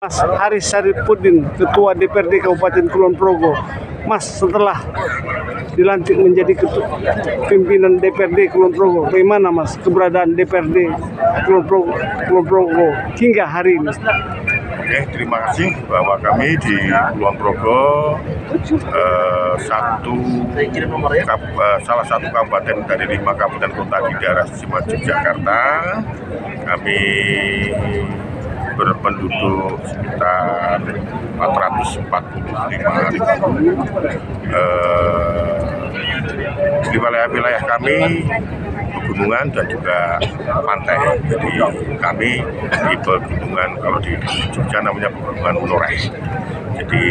Mas Haris Saripudin, Ketua DPRD Kabupaten Kulon Progo. Mas, setelah dilantik menjadi pimpinan DPRD Kulon Progo, bagaimana Mas keberadaan DPRD Kulon Progo hingga hari ini? Oke, terima kasih bahwa kami di Kulon Progo salah satu kabupaten dari 5 kabupaten kota di daerah istimewa Yogyakarta. Kami berpenduduk sekitar 445.000. Di wilayah kami pegunungan dan juga pantai. Jadi kami di pegunungan, kalau di Jogja namanya pegunungan Menoreh. Jadi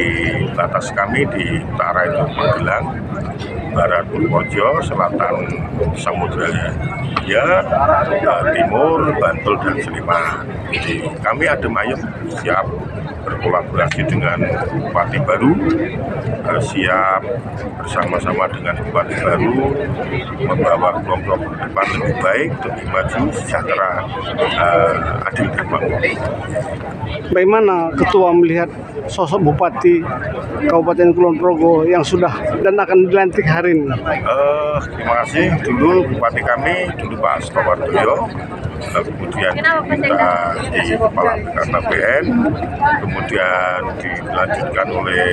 batas kami di utara itu Magelang, barat Purworejo, selatan Samudra ya, timur Bantul dan Sleman. Jadi kami adem ayem, siap berkolaborasi dengan Bupati baru, siap bersama-sama dengan Bupati baru membawa kelompok ke depan lebih baik, lebih maju, sejahtera, adil dan makmur. Bagaimana Ketua melihat sosok Bupati Kabupaten Kulon Progo yang sudah dan akan dilantik hari ini? Terima kasih. Dulu Bupati kami, Pak Stowardoyo, kemudian kita di Kepala Karena BN, kemudian dilanjutkan oleh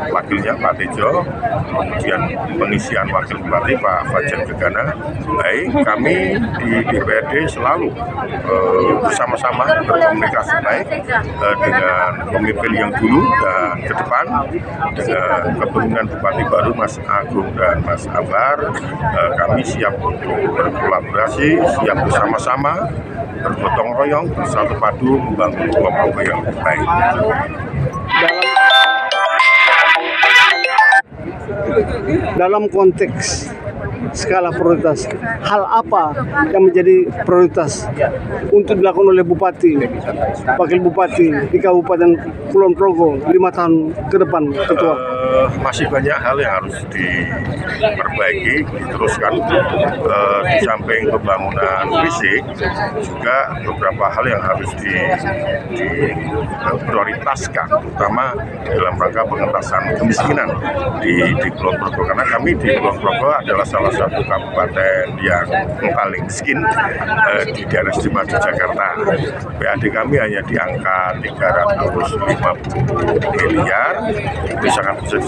wakilnya Pak Tejo, kemudian pengisian wakil Bupati Pak Fajar Gegana. Baik, kami di DPRD selalu bersama-sama berkomunikasi baik dengan pemimpin yang dulu dan ke depan, dengan kepemimpinan Bupati baru Mas Agung dan Mas Ambar. Kami siap untuk berkolaborasi, siap bersama-sama, bergotong royong, bersatu padu membangun Kulon Progo yang baik. Dalam konteks skala prioritas, hal apa yang menjadi prioritas untuk dilakukan oleh Bupati, Wakil Bupati di Kabupaten Kulon Progo 5 tahun ke depan, Ketua? Masih banyak hal yang harus diperbaiki, diteruskan. Di samping pembangunan fisik, juga beberapa hal yang harus diprioritaskan, terutama dalam rangka pengentasan kemiskinan di Kulon Progo. Karena kami di Kulon Progo adalah salah satu kabupaten yang paling miskin di daerah istimewa Yogyakarta. PAD kami hanya di angka 350 miliar, itu sangat kecil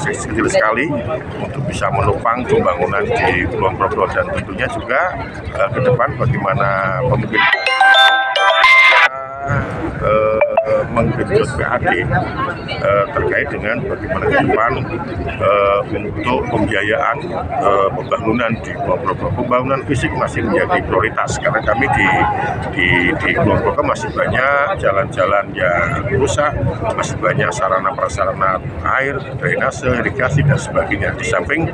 sekali untuk bisa menopang pembangunan di Kulon Progo, dan tentunya juga ke depan bagaimana pemimpin menggenjot PAD terkait dengan bagaimana ke depan untuk pembiayaan pembangunan di Kulon Progo. Pembangunan fisik masih menjadi prioritas karena kami di Kulon Progo masih banyak jalan-jalan yang rusak, masih banyak sarana prasarana air, drainase, irigasi dan sebagainya. Di samping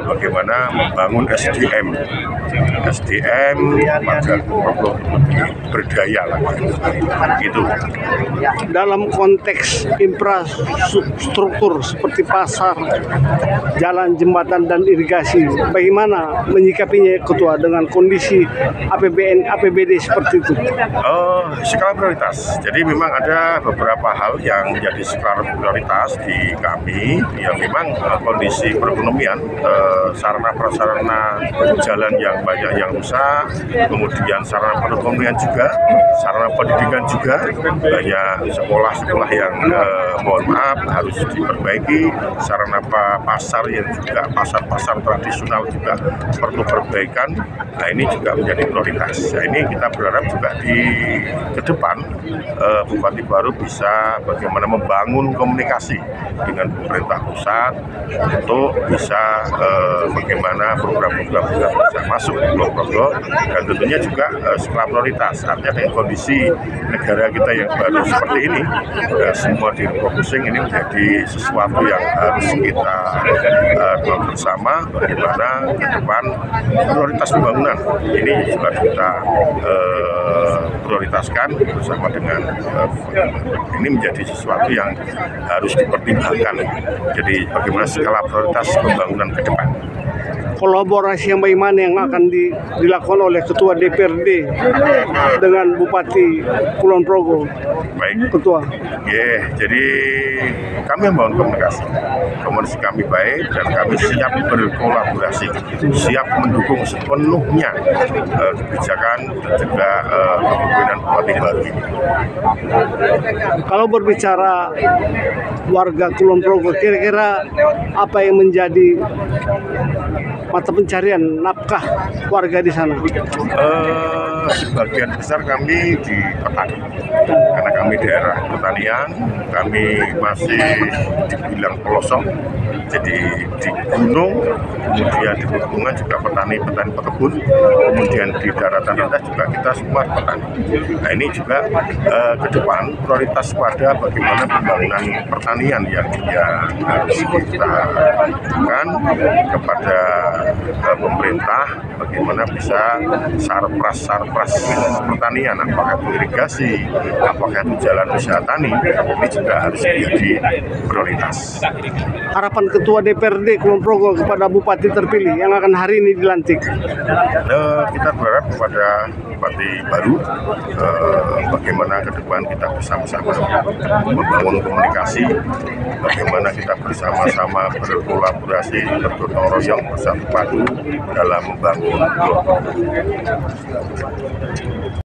bagaimana membangun SDM warga Kulon Progo lebih berdaya lagi. Gitu. Dalam konteks infrastruktur seperti pasar, jalan, jembatan, dan irigasi, bagaimana menyikapinya Ketua dengan kondisi APBD seperti itu? Skala prioritas. Jadi memang ada beberapa hal yang menjadi skala prioritas di kami, yang memang kondisi perekonomian, sarana prasarana jalan yang banyak yang rusak, kemudian sarana perekonomian juga, sarana pendidikan juga, banyak sekolah-sekolah yang mohon maaf harus diperbaiki, sarana pasar yang juga pasar-pasar tradisional juga perlu perbaikan. Nah, ini juga menjadi prioritas. Nah, ini kita berharap juga ke depan Bupati baru bisa bagaimana membangun komunikasi dengan pemerintah pusat untuk bisa bagaimana program-program bisa masuk ke Kulon Progo, dan tentunya juga skala prioritas. Artinya dengan kondisi negara kita yang baru seperti ini, semua direfocusing, ini menjadi sesuatu yang harus kita lakukan bersama, bagaimana ke depan prioritas pembangunan ini juga kita prioritaskan bersama dengan ini menjadi sesuatu yang harus dipertimbangkan. Jadi bagaimana skala prioritas pembangunan ke depan. kolaborasi yang bagaimana yang akan dilakukan oleh Ketua DPRD dengan Bupati Kulon Progo. Baik, Ketua. jadi kami membangun komunikasi kami baik dan kami siap berkolaborasi, siap mendukung sepenuhnya kebijakan dan juga kepemimpinan Bupati baru ini. Kalau berbicara warga Kulon Progo, kira-kira apa yang menjadi mata pencarian nafkah warga di sana? Sebagian besar kami di petani, karena kami daerah pertanian, kami masih dibilang pelosok, jadi di gunung, kemudian di pegunungan juga petani-petani pekebun, kemudian di daratan rendah juga kita semua petani. Nah ini juga ke depan prioritas pada bagaimana pembangunan pertanian yang harus kita lakukan kepada pemerintah, bagaimana bisa sarpras pertanian, apakah itu irigasi, apakah itu jalan usaha tani, ini juga harus menjadi prioritas. Harapan Ketua DPRD Kulon Progo kepada Bupati terpilih yang akan hari ini dilantik? Kita berharap kepada Bupati baru, bagaimana ke depan kita bersama-sama membangun komunikasi, bagaimana kita bersama-sama berkolaborasi, bergotong royong, bersatu padu dalam membangun